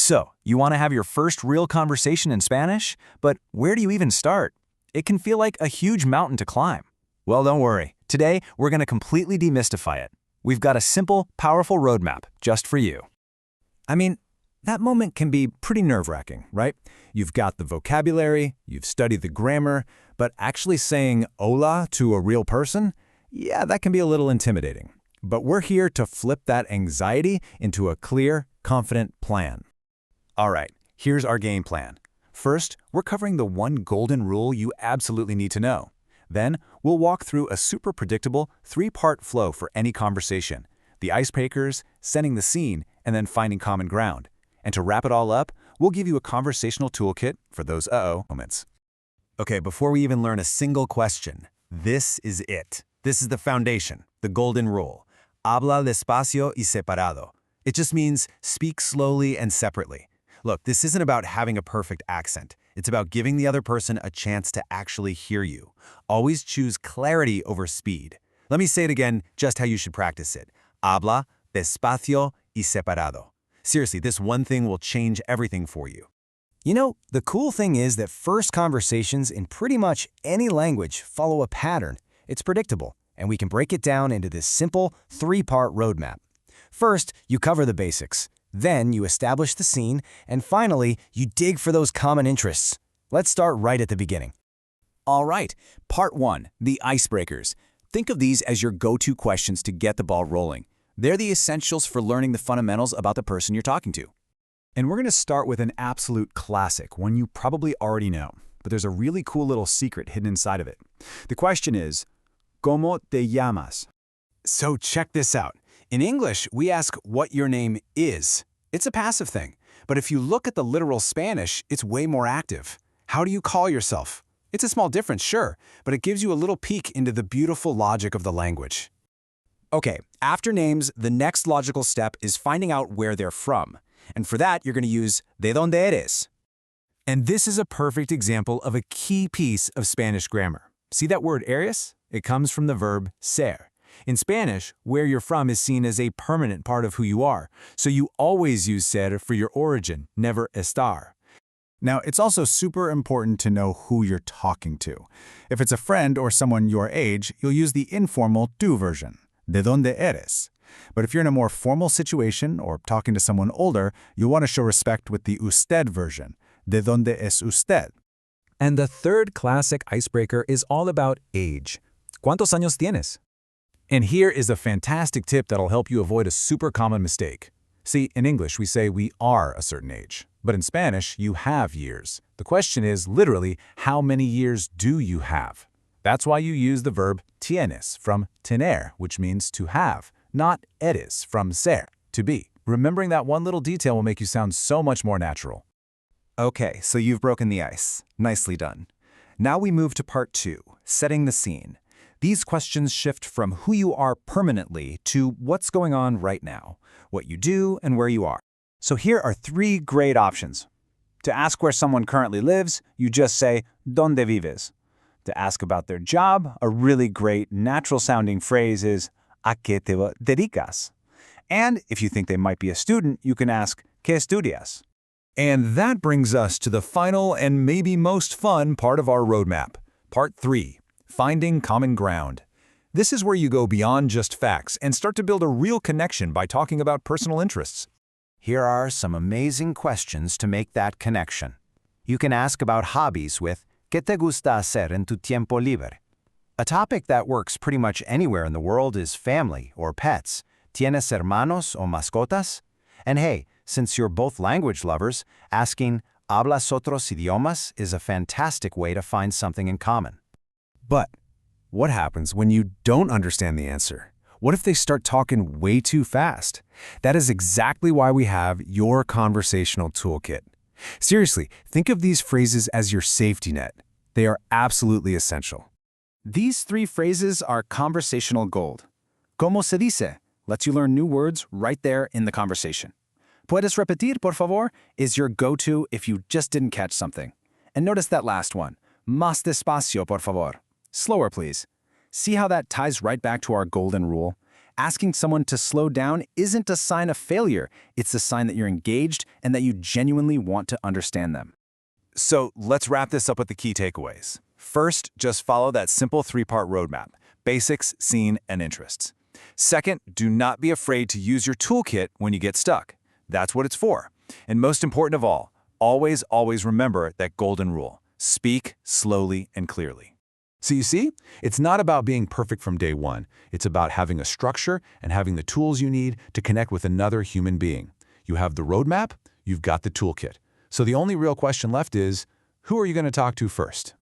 So, you want to have your first real conversation in Spanish? But where do you even start? It can feel like a huge mountain to climb. Well, don't worry. Today, we're going to completely demystify it. We've got a simple, powerful roadmap just for you. I mean, that moment can be pretty nerve-wracking, right? You've got the vocabulary, you've studied the grammar, but actually saying hola to a real person? Yeah, that can be a little intimidating. But we're here to flip that anxiety into a clear, confident plan. All right, here's our game plan. First, we're covering the one golden rule you absolutely need to know. Then, we'll walk through a super predictable three-part flow for any conversation: the icebreakers, setting the scene, and then finding common ground. And to wrap it all up, we'll give you a conversational toolkit for those uh-oh moments. Okay, before we even learn a single question, this is it. This is the foundation, the golden rule. Habla despacio y separado. It just means speak slowly and separately. Look, this isn't about having a perfect accent. It's about giving the other person a chance to actually hear you. Always choose clarity over speed. Let me say it again, just how you should practice it. Habla despacio y separado. Seriously, this one thing will change everything for you. You know, the cool thing is that first conversations in pretty much any language follow a pattern. It's predictable, and we can break it down into this simple three-part roadmap. First, you cover the basics. Then you establish the scene, and finally, you dig for those common interests. Let's start right at the beginning. All right, part one, the icebreakers. Think of these as your go-to questions to get the ball rolling. They're the essentials for learning the fundamentals about the person you're talking to. And we're going to start with an absolute classic, one you probably already know, but there's a really cool little secret hidden inside of it. The question is, ¿Cómo te llamas? So check this out. In English, we ask what your name is. It's a passive thing. But if you look at the literal Spanish, it's way more active. How do you call yourself? It's a small difference, sure, but it gives you a little peek into the beautiful logic of the language. Okay, after names, the next logical step is finding out where they're from. And for that, you're going to use de dónde eres. And this is a perfect example of a key piece of Spanish grammar. See that word eres? It comes from the verb ser. In Spanish, where you're from is seen as a permanent part of who you are, so you always use ser for your origin, never estar. Now, it's also super important to know who you're talking to. If it's a friend or someone your age, you'll use the informal tú version, de dónde eres. But if you're in a more formal situation or talking to someone older, you'll want to show respect with the usted version, de dónde es usted. And the third classic icebreaker is all about age. ¿Cuántos años tienes? And here is a fantastic tip that'll help you avoid a super common mistake. See, in English, we say we are a certain age, but in Spanish, you have years. The question is literally, how many years do you have? That's why you use the verb tienes from tener, which means to have, not eres from ser, to be. Remembering that one little detail will make you sound so much more natural. Okay, so you've broken the ice. Nicely done. Now we move to part two, setting the scene. These questions shift from who you are permanently to what's going on right now, what you do, and where you are. So here are three great options. To ask where someone currently lives, you just say, ¿Dónde vives? To ask about their job, a really great, natural-sounding phrase is, ¿A qué te dedicas? And if you think they might be a student, you can ask, ¿Qué estudias? And that brings us to the final and maybe most fun part of our roadmap, part three. Finding common ground. This is where you go beyond just facts and start to build a real connection by talking about personal interests. Here are some amazing questions to make that connection. You can ask about hobbies with ¿Qué te gusta hacer en tu tiempo libre? A topic that works pretty much anywhere in the world is family or pets. ¿Tienes hermanos o mascotas? And hey, since you're both language lovers, asking ¿Hablas otros idiomas? Is a fantastic way to find something in common. But what happens when you don't understand the answer? What if they start talking way too fast? That is exactly why we have your conversational toolkit. Seriously, think of these phrases as your safety net. They are absolutely essential. These three phrases are conversational gold. ¿Cómo se dice? Lets you learn new words right there in the conversation. ¿Puedes repetir, por favor? Is your go-to if you just didn't catch something. And notice that last one. Más despacio, por favor. Slower, please. See how that ties right back to our golden rule? Asking someone to slow down isn't a sign of failure. It's a sign that you're engaged and that you genuinely want to understand them. So let's wrap this up with the key takeaways. First, just follow that simple three-part roadmap: basics, scene, and interests. Second, do not be afraid to use your toolkit when you get stuck. That's what it's for. And most important of all, always remember that golden rule: speak slowly and clearly. So you see, it's not about being perfect from day one. It's about having a structure and having the tools you need to connect with another human being. You have the roadmap, you've got the toolkit. So the only real question left is, who are you going to talk to first?